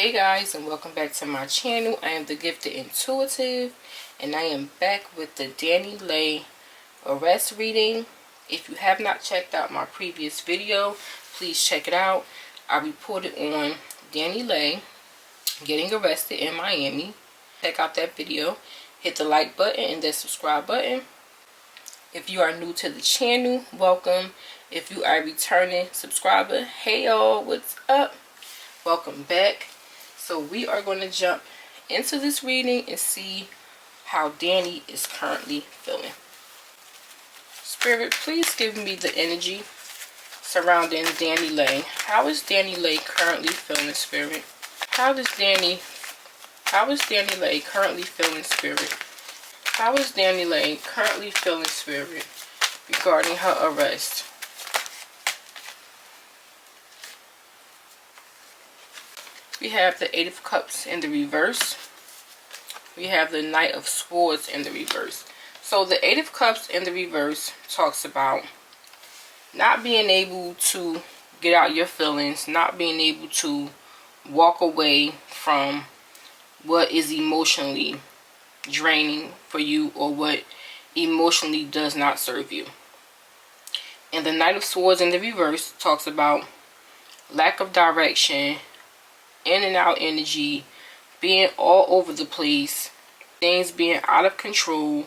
Hey guys, and welcome back to my channel. I am the Gifted Intuitive, and I am back with the Dani Leigh arrest reading. If you have not checked out my previous video, please check it out. I reported on Dani Leigh getting arrested in Miami. Check out that video. Hit the like button and the subscribe button. If you are new to the channel, welcome. If you are a returning subscriber, hey y'all, what's up? Welcome back. So we are going to jump into this reading and see how Dani is currently feeling. Spirit, please give me the energy surrounding Dani Leigh. How is Dani Leigh currently feeling, Spirit? How is Dani Leigh currently feeling, Spirit? How is Dani Leigh currently feeling, Spirit, regarding her arrest? We have the Eight of Cups in the reverse. We have the Knight of Swords in the reverse. So the Eight of Cups in the reverse talks about not being able to get out your feelings, not being able to walk away from what is emotionally draining for you or what emotionally does not serve you. And the Knight of Swords in the reverse talks about lack of direction, in and out energy, being all over the place, things being out of control.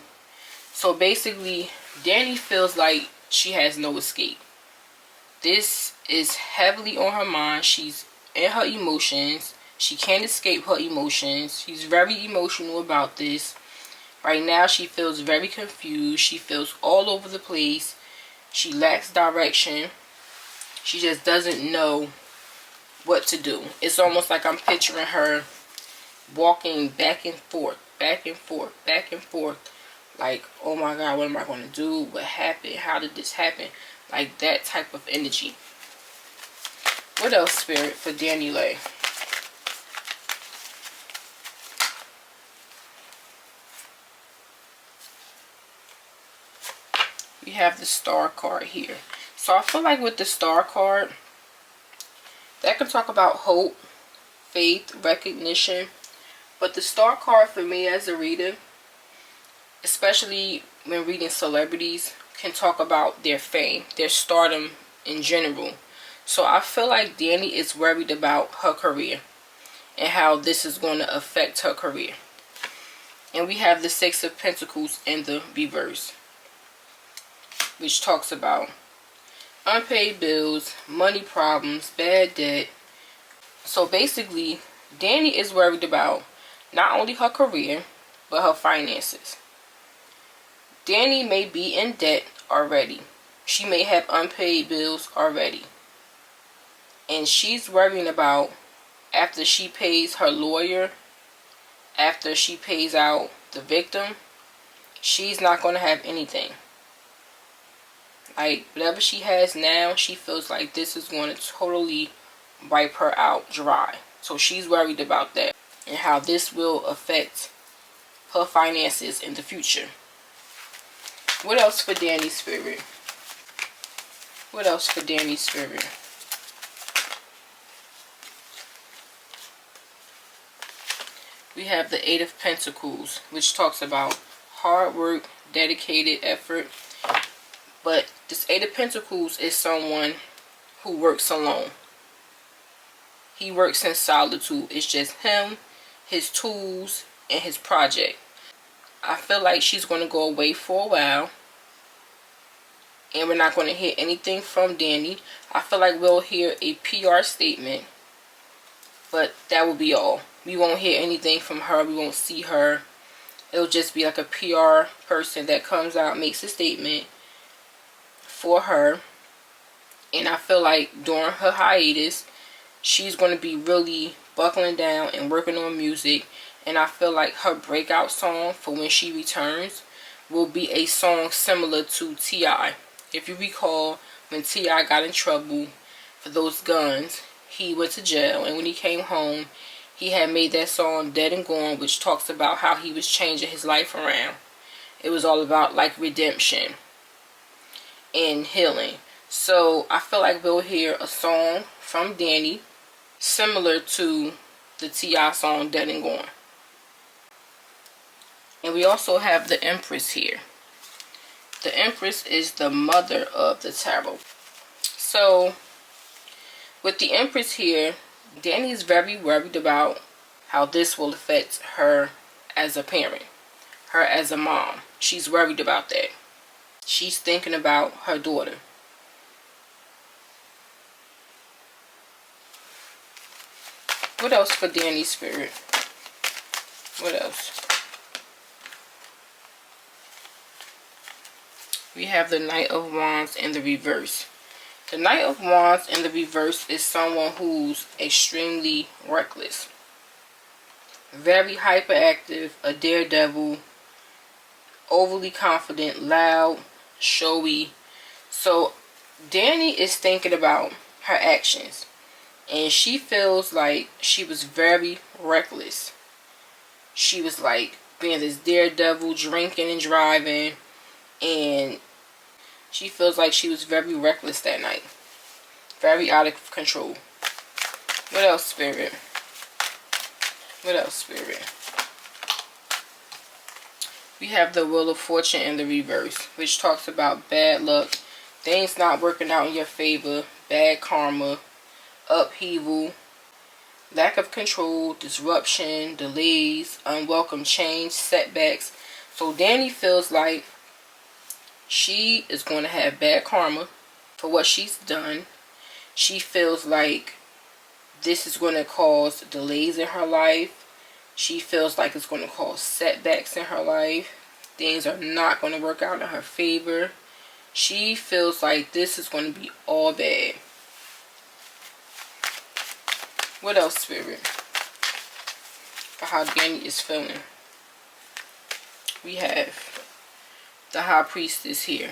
So basically, Dani feels like she has no escape. This is heavily on her mind. She's in her emotions. She can't escape her emotions. She's very emotional about this. Right now, she feels very confused. She feels all over the place. She lacks direction. She just doesn't know what to do. It's almost like I'm picturing her walking back and forth, back and forth, back and forth. Like, oh my God, what am I going to do? What happened? How did this happen? Like that type of energy. What else, Spirit, for Dani Leigh? We have the Star card here. So I feel like with the Star card, that can talk about hope, faith, recognition. But the Star card for me as a reader, especially when reading celebrities, can talk about their fame, their stardom in general. So I feel like Dani is worried about her career and how this is going to affect her career. And we have the Six of Pentacles in the reverse, which talks about unpaid bills, money problems, bad debt. So basically, Dani is worried about not only her career, but her finances. Dani may be in debt already. She may have unpaid bills already. And she's worrying about, after she pays her lawyer, after she pays out the victim, she's not going to have anything. Like, whatever she has now, she feels like this is going to totally wipe her out dry. So she's worried about that and how this will affect her finances in the future. What else for Dani's Spirit? What else for Dani's Spirit? We have the Eight of Pentacles, which talks about hard work, dedicated effort. But this Eight of Pentacles is someone who works alone. He works in solitude. It's just him, his tools, and his project. I feel like she's going to go away for a while. And we're not going to hear anything from Dani. I feel like we'll hear a PR statement. But that will be all. We won't hear anything from her. We won't see her. It'll just be like a PR person that comes out, makes a statement for her. And I feel like during her hiatus, she's going to be really buckling down and working on music. And I feel like her breakout song for when she returns will be a song similar to T.I. If you recall, when T.I. got in trouble for those guns, he went to jail. And when he came home, he had made that song Dead and Gone, which talks about how he was changing his life around. It was all about like redemption and healing. So I feel like we'll hear a song from Dani similar to the T.I. song Dead and Gone. And we also have the Empress here. The Empress is the mother of the tarot. So with the Empress here, Dani is very worried about how this will affect her as a parent, her as a mom. She's worried about that. She's thinking about her daughter. What else for Dani, Spirit? What else? We have the Knight of Wands in the reverse. The Knight of Wands in the reverse is someone who's extremely reckless. Very hyperactive, a daredevil, overly confident, loud, showy. So Dani is thinking about her actions. And she feels like she was very reckless. She was like being this daredevil, drinking and driving. And she feels like she was very reckless that night. Very out of control. What else, Spirit? What else, Spirit? We have the Wheel of Fortune in the reverse, which talks about bad luck, things not working out in your favor, bad karma, upheaval, lack of control, disruption, delays, unwelcome change, setbacks. So Dani feels like she is going to have bad karma for what she's done. She feels like this is going to cause delays in her life. She feels like it's going to cause setbacks in her life. Things are not going to work out in her favor. She feels like this is going to be all bad. What else, Spirit? For how Dani is feeling. We have the High Priestess here.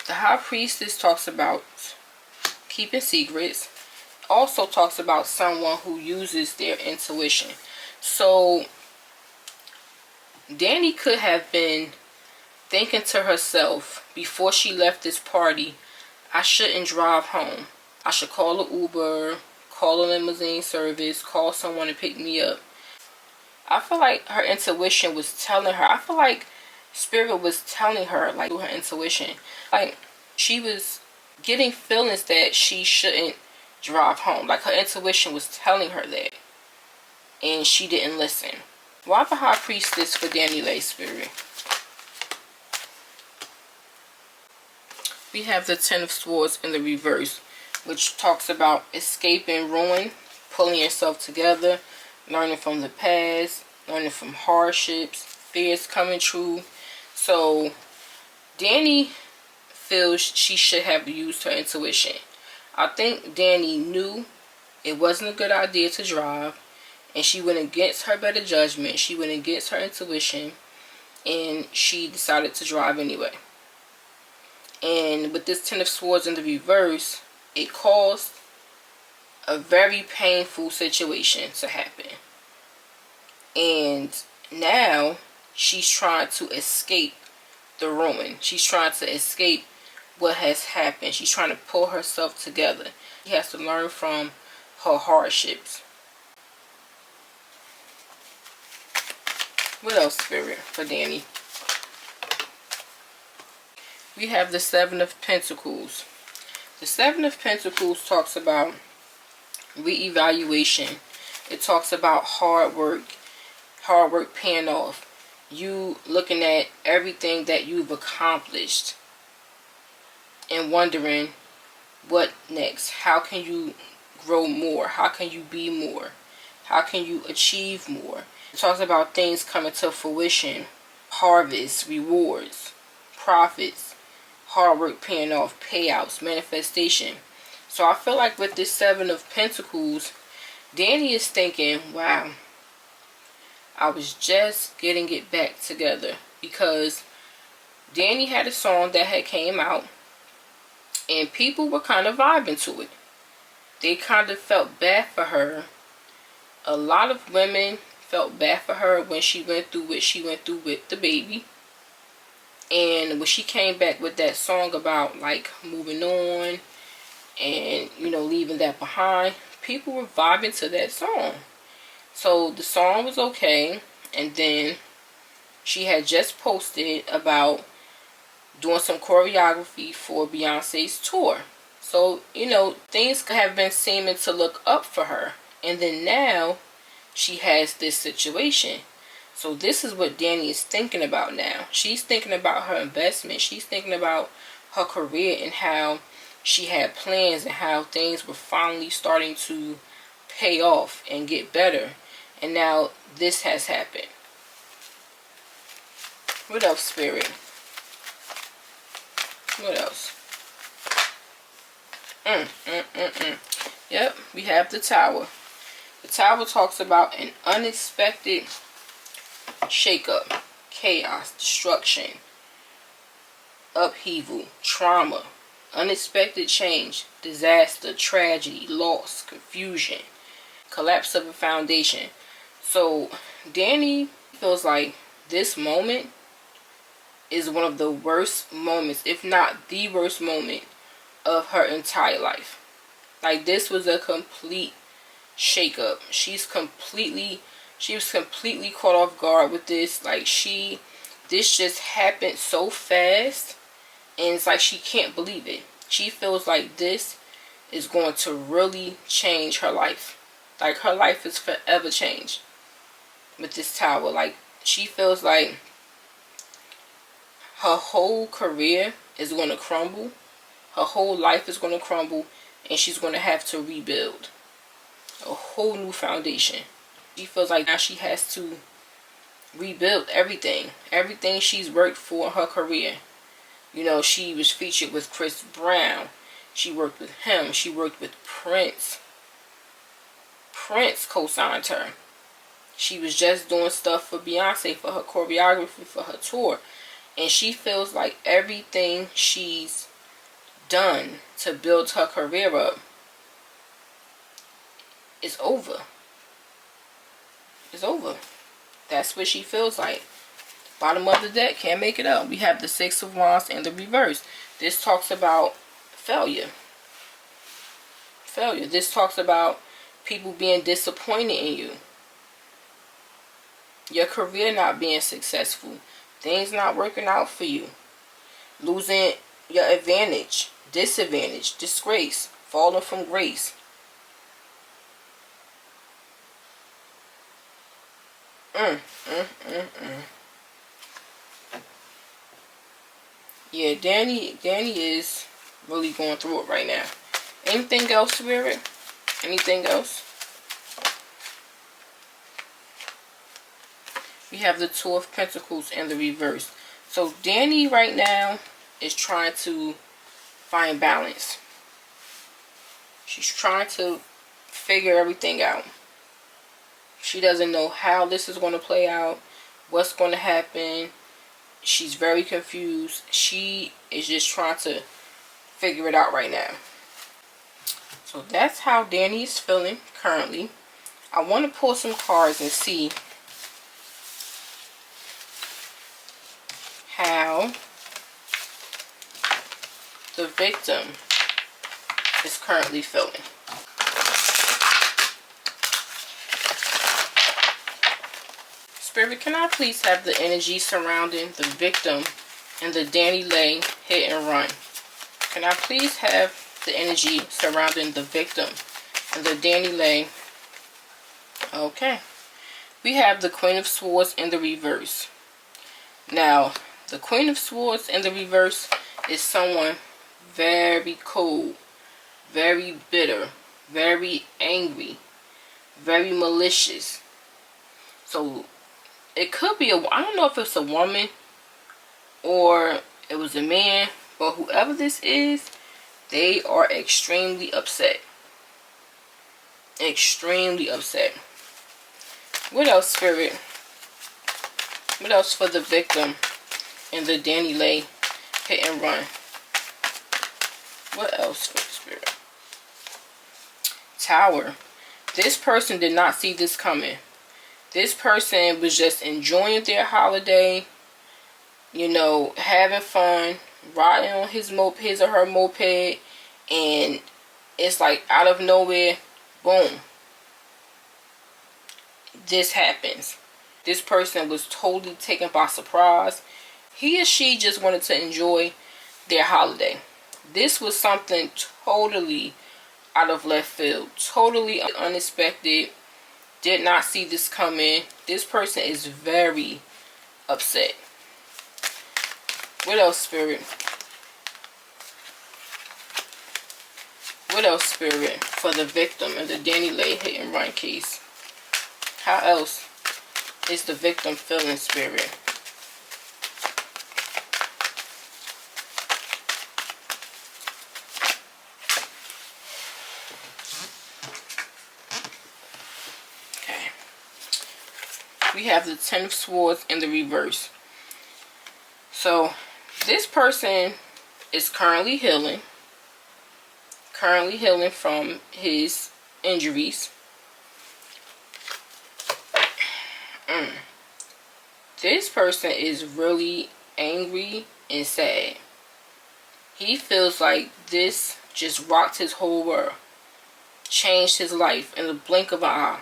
The High Priestess talks about keeping secrets. Also talks about someone who uses their intuition. So Dani could have been thinking to herself before she left this party, I shouldn't drive home. I should call an Uber, call a limousine service, call someone to pick me up. I feel like her intuition was telling her. I feel like Spirit was telling her, like, through her intuition. Like, she was getting feelings that she shouldn't drive home. Like, her intuition was telling her that. And she didn't listen. Why the High Priestess for Dani, Leigh, Spirit? We have the Ten of Swords in the reverse, which talks about escaping ruin, pulling yourself together, learning from the past, learning from hardships, fears coming true. So Dani feels she should have used her intuition. I think Dani knew it wasn't a good idea to drive, and she went against her better judgment. She went against her intuition, and she decided to drive anyway. And with this Ten of Swords in the reverse, it caused a very painful situation to happen. And now she's trying to escape the ruin. She's trying to escape what has happened. She's trying to pull herself together. She has to learn from her hardships. What else, Spirit, for Dani? We have the Seven of Pentacles. The Seven of Pentacles talks about reevaluation. It talks about hard work paying off. You looking at everything that you've accomplished and wondering what next. How can you grow more? How can you be more? How can you achieve more? It talks about things coming to fruition, harvest, rewards, profits, hard work paying off, payouts, manifestation. So I feel like with this Seven of Pentacles, Dani is thinking, wow, I was just getting it back together. Because Dani had a song that had came out, and people were kind of vibing to it. They kind of felt bad for her. A lot of women felt bad for her when she went through what she went through with the baby. And when she came back with that song about, like, moving on and, you know, leaving that behind, people were vibing to that song. So the song was okay, and then she had just posted about doing some choreography for Beyonce's tour. So, you know, things have been seeming to look up for her. And then now she has this situation. So this is what Dani is thinking about now. She's thinking about her investment. She's thinking about her career and how she had plans and how things were finally starting to pay off and get better. And now this has happened. What else, Spirit? What else? Yep, we have the Tower. The Tower talks about an unexpected shakeup, chaos, destruction, upheaval, trauma, unexpected change, disaster, tragedy, loss, confusion, collapse of a foundation. So Dani feels like this moment is one of the worst moments, if not the worst moment of her entire life. Like, this was a complete shakeup. She was completely caught off guard with this. Like, this just happened so fast, and it's like she can't believe it. She feels like this is going to really change her life. Like, her life is forever changed with this Tower. Like, she feels like her whole career is going to crumble. Her whole life is going to crumble, and she's going to have to rebuild a whole new foundation. She feels like now she has to rebuild everything. Everything she's worked for in her career. You know, she was featured with Chris Brown. She worked with him. She worked with Prince. Prince co-signed her. She was just doing stuff for Beyonce, for her choreography, for her tour. And she feels like everything she's done to build her career up is over. It's over. That's what she feels like. Bottom of the deck, can't make it up. We have the Six of Wands in the reverse. This talks about failure. Failure. This talks about people being disappointed in you. Your career not being successful. Things not working out for you. Losing your advantage. Disadvantage. Disgrace. Falling from grace. Yeah, Dani is really going through it right now. Anything else, Spirit? Anything else? We have the Two of Pentacles in the reverse. So Dani right now is trying to find balance. She's trying to figure everything out. She doesn't know how this is going to play out, what's going to happen. She's very confused. She is just trying to figure it out right now. So that's how Dani is feeling currently. I want to pull some cards and see how the victim is currently feeling. Spirit, can I please have the energy surrounding the victim and the Dani Leigh hit and run? Can I please have the energy surrounding the victim and the Dani Leigh? Okay. We have the Queen of Swords in the reverse. Now, the Queen of Swords in the reverse is someone very cold, very bitter, very angry, very malicious. So it could be I don't know if it's a woman or it was a man, but whoever this is, they are extremely upset. Extremely upset. What else, Spirit? What else for the victim and the Dani Leigh hit and run? What else for the Spirit? Tower. This person did not see this coming. This person was just enjoying their holiday, you know, having fun, riding on his or her moped, and it's like out of nowhere, boom. this happens. This person was totally taken by surprise. He or she just wanted to enjoy their holiday. This was something totally out of left field, totally unexpected. Did not see this coming. This person is very upset. What else, Spirit? What else, Spirit, for the victim in the Dani Leigh hit and run case? How else is the victim feeling, Spirit? Okay. We have the Ten of Swords in the reverse. So, this person is currently healing. Currently healing from his injuries. This person is really angry and sad. He feels like this just rocked his whole world. Changed his life in the blink of an eye.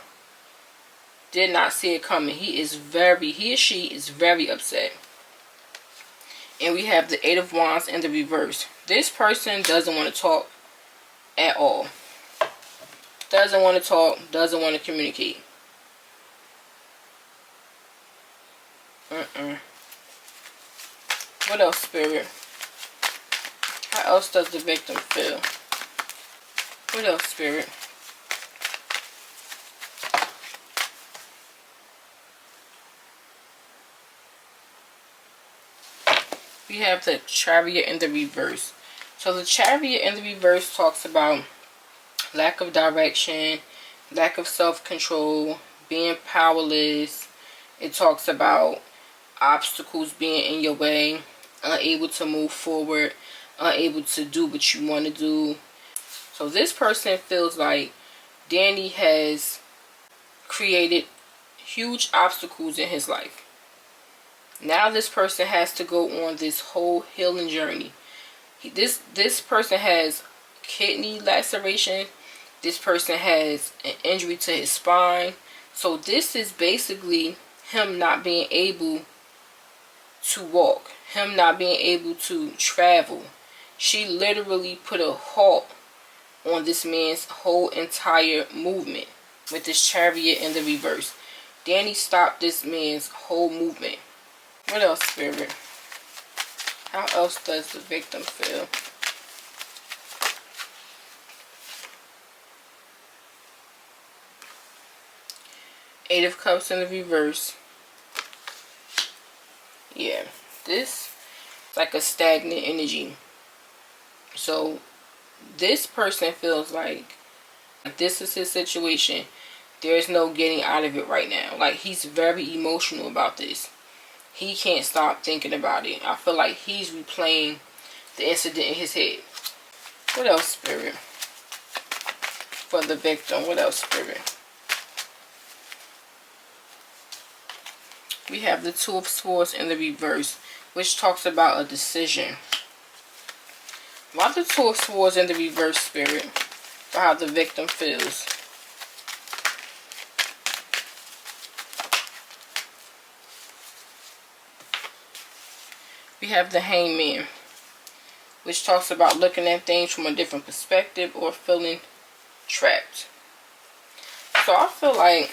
Did not see it coming. He or she is very upset. And we have the Eight of Wands in the reverse. This person doesn't want to talk at all. Doesn't want to talk. Doesn't want to communicate. What else, Spirit? How else does the victim feel? What else, Spirit? We have the Chariot in the reverse. So the Chariot in the reverse talks about lack of direction, lack of self-control, being powerless. It talks about obstacles being in your way, unable to move forward, unable to do what you want to do. So this person feels like Dani has created huge obstacles in his life. Now this person has to go on this whole healing journey. This person has kidney laceration. This person has an injury to his spine. So this is basically him not being able to walk, him not being able to travel. She literally put a halt on this man's whole entire movement with this Chariot in the reverse. Dani stopped this man's whole movement. What else, Spirit? How else does the victim feel? Eight of Cups in the reverse. Yeah, this is like a stagnant energy. So this person feels like this is his situation. There's no getting out of it right now. Like, he's very emotional about this. He can't stop thinking about it. I feel like he's replaying the incident in his head. What else, Spirit? For the victim, what else, Spirit? We have the Two of Swords in the reverse, which talks about a decision. Why the Two of Swords in the reverse, Spirit? For how the victim feels. We have the Hangman, which talks about looking at things from a different perspective or feeling trapped. So I feel like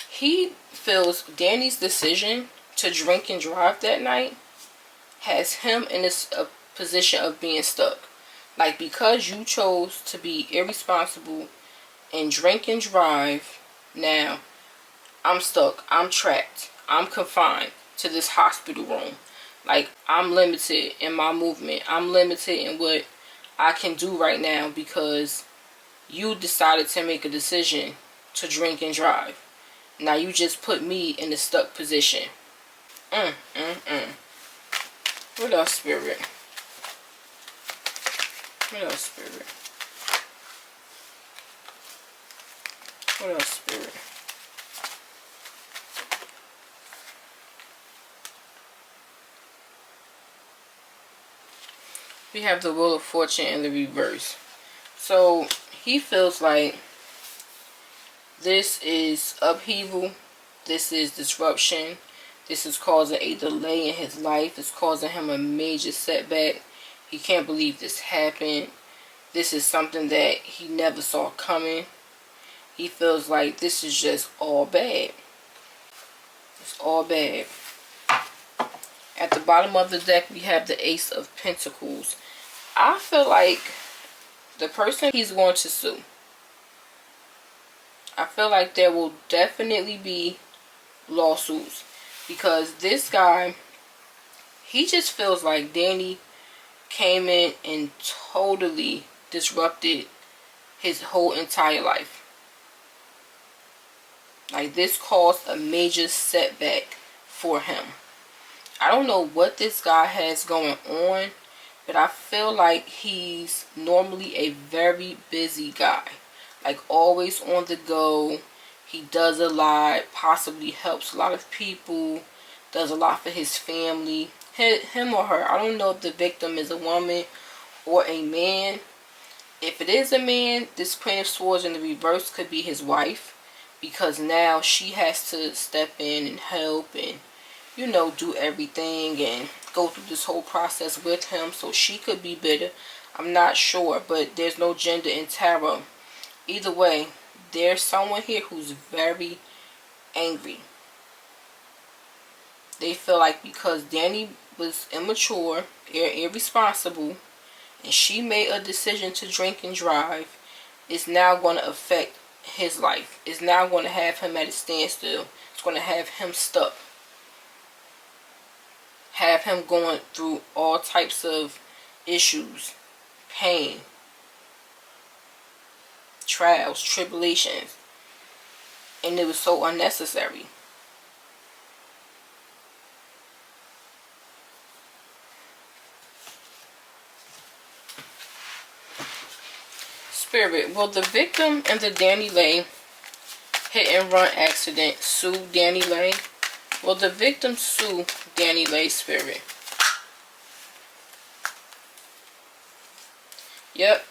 he feels Dani's decision to drink and drive that night has him in a position of being stuck. Like, because you chose to be irresponsible and drink and drive, now I'm stuck. I'm trapped. I'm confined to this hospital room. Like, I'm limited in my movement. I'm limited in what I can do right now because you decided to make a decision to drink and drive. Now you just put me in a stuck position. What else, Spirit? What else, Spirit? What else, Spirit? We have the Wheel of Fortune in the reverse. So he feels like This is upheaval. This is disruption. This is causing a delay in his life. It's causing him a major setback. He can't believe this happened. This is something that he never saw coming. He feels like this is just all bad. It's all bad. At the bottom of the deck, we have the Ace of Pentacles. I feel like the person he's going to sue, I feel like there will definitely be lawsuits. Because this guy, he just feels like Dani came in and totally disrupted his whole entire life. Like, this caused a major setback for him. I don't know what this guy has going on, but I feel like he's normally a very busy guy. Like, always on the go. He does a lot, possibly helps a lot of people, does a lot for his family. Him or her. I don't know if the victim is a woman or a man. If it is a man, this Queen of Swords in the reverse could be his wife. Because now she has to step in and help and, you know, do everything and go through this whole process with him. So she could be bitter. I'm not sure, but there's no gender in tarot. Either way, there's someone here who's very angry. They feel like because Dani was immature, irresponsible, and she made a decision to drink and drive, it's now going to affect his life. It's now going to have him at a standstill. It's going to have him stuck. Have him going through all types of issues, pain, trials, tribulations. And it was so unnecessary. Spirit, will the victim in the Dani Leigh hit and run accident sue Dani Leigh? Will the victim sue Dani Leigh, Spirit? Yep.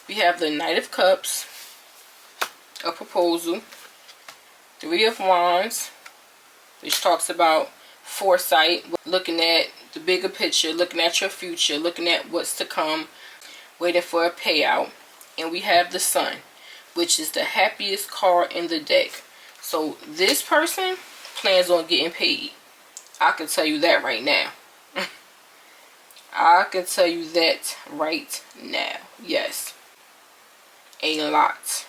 We have the Knight of Cups, a proposal, Three of Wands, which talks about foresight, looking at the bigger picture, looking at your future, looking at what's to come, waiting for a payout. And we have the Sun, which is the happiest card in the deck. So this person plans on getting paid. I can tell you that right now. I can tell you that right now. Yes. A lot.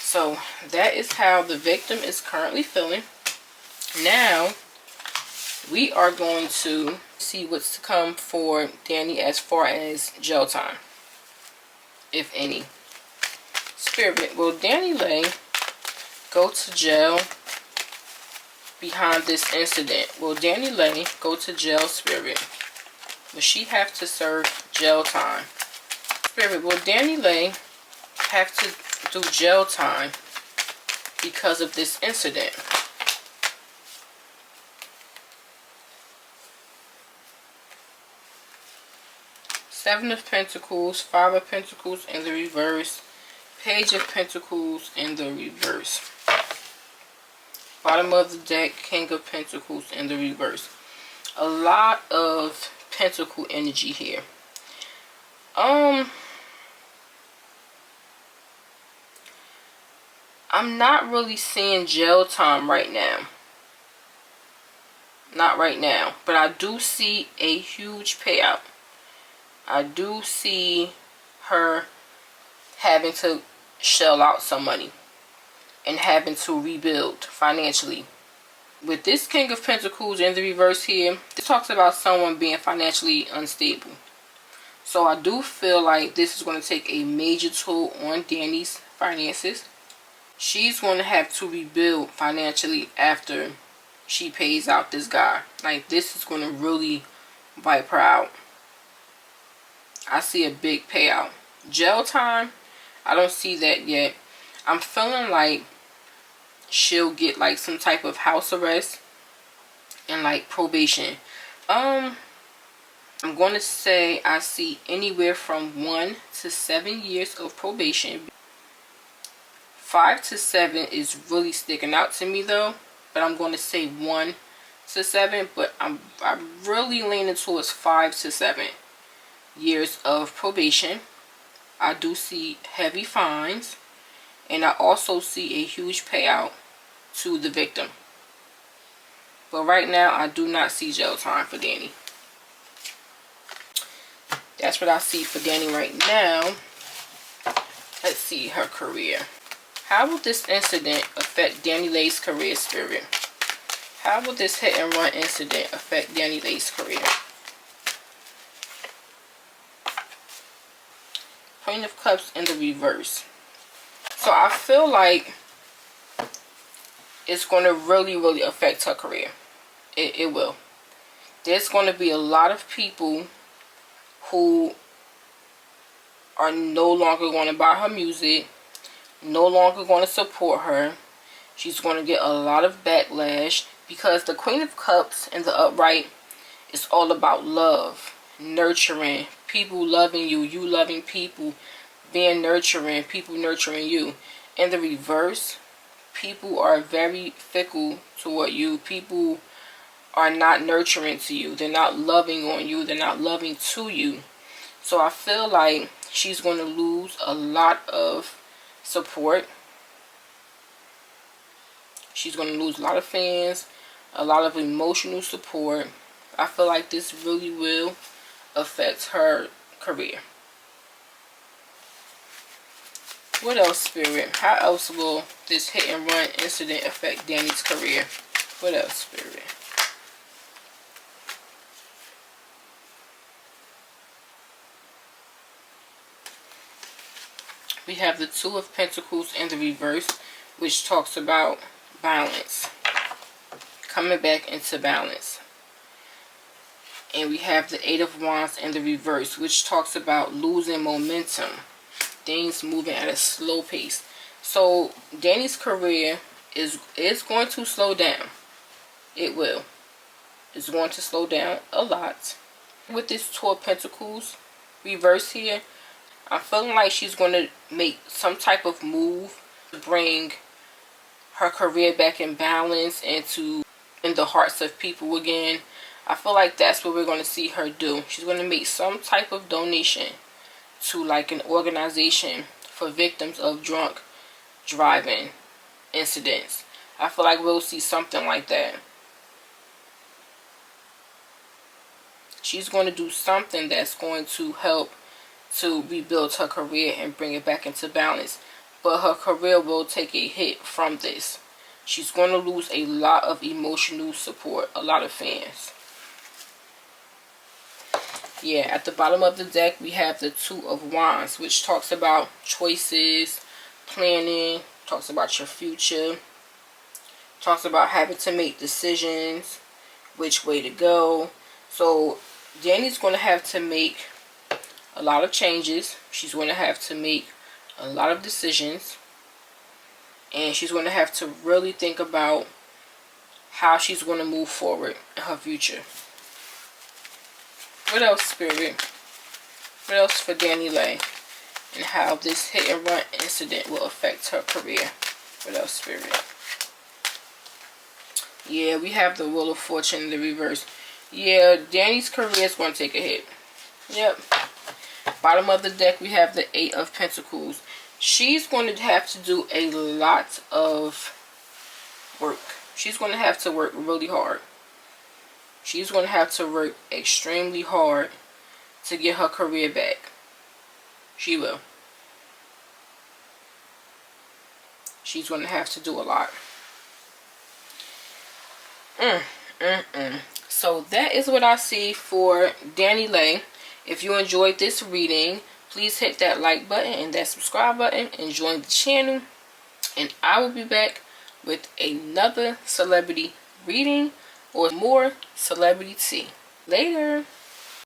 So that is how the victim is currently feeling. Now we are going to see what's to come for Dani as far as jail time, if any. Spirit, will Dani Leigh go to jail behind this incident? Will Dani Leigh go to jail, Spirit? Will she have to serve jail time? Spirit, will Dani Leigh have to do jail time because of this incident? Seven of Pentacles, Five of Pentacles in the reverse, Page of Pentacles in the reverse. Bottom of the deck, King of Pentacles in the reverse. A lot of Pentacle energy here. I'm not really seeing jail time right now. Not right now. But I do see a huge payout. I do see her having to shell out some money and having to rebuild financially. With this King of Pentacles in the reverse here, this talks about someone being financially unstable. So I do feel like this is going to take a major toll on Dani's finances. She's going to have to rebuild financially after she pays out this guy. Like, this is going to really wipe her out. I see a big payout. Jail time, I don't see that yet. I'm feeling like she'll get like some type of house arrest and like probation. I'm going to say I see anywhere from 1 to 7 years of probation. 5 to 7 is really sticking out to me though, but I'm going to say 1 to 7, but I'm really leaning towards 5 to 7 years of probation. I do see heavy fines, and I also see a huge payout to the victim. But right now, I do not see jail time for Dani. That's what I see for Dani right now. Let's see her career. How will this incident affect Dani Leigh's career, Spirit? How will this hit and run incident affect Dani Leigh's career? Queen of Cups in the reverse. So I feel like it's going to really affect her career. It will. There's going to be a lot of people who are no longer going to buy her music, no longer going to support her. She's going to get a lot of backlash because the Queen of Cups in the upright is all about love, nurturing, people loving you, you loving people, being nurturing, people nurturing you. In the reverse, people are very fickle toward you. People are not nurturing to you. They're not loving on you. They're not loving to you. So I feel like she's going to lose a lot of support. She's going to lose a lot of fans, a lot of emotional support. I feel like this really will affect her career. What else, Spirit? How else will this hit and run incident affect Dani's career? What else, Spirit? We have the Two of Pentacles in the reverse, which talks about balance. Coming back into balance. And we have the Eight of Wands in the reverse, which talks about losing momentum. Things moving at a slow pace. So Dani's career is going to slow down. It will. It's going to slow down a lot. With this Two of Pentacles reverse here, I'm feeling like she's going to make some type of move to bring her career back in balance and to in the hearts of people again. I feel like that's what we're going to see her do. She's going to make some type of donation to like an organization for victims of drunk driving incidents. I feel like we'll see something like that. She's going to do something that's going to help to rebuild her career and bring it back into balance. But her career will take a hit from this. She's going to lose a lot of emotional support, a lot of fans. Yeah, at the bottom of the deck, we have the Two of Wands, which talks about choices, planning, talks about your future, talks about having to make decisions, which way to go. So Dani's going to have to make a lot of changes. She's going to have to make a lot of decisions. And she's going to have to really think about how she's going to move forward in her future. What else, Spirit? What else for Dani Leigh? And how this hit and run incident will affect her career. What else, Spirit? Yeah, we have the Wheel of Fortune in the reverse. Yeah, Dani's career is going to take a hit. Yep. Bottom of the deck, we have the Eight of Pentacles. She's going to have to do a lot of work. She's going to have to work really hard. She's going to have to work extremely hard to get her career back. She will. She's going to have to do a lot. So that is what I see for Dani Leigh. If you enjoyed this reading, please hit that like button and that subscribe button and join the channel. And I will be back with another celebrity reading or more celebrity tea. Later.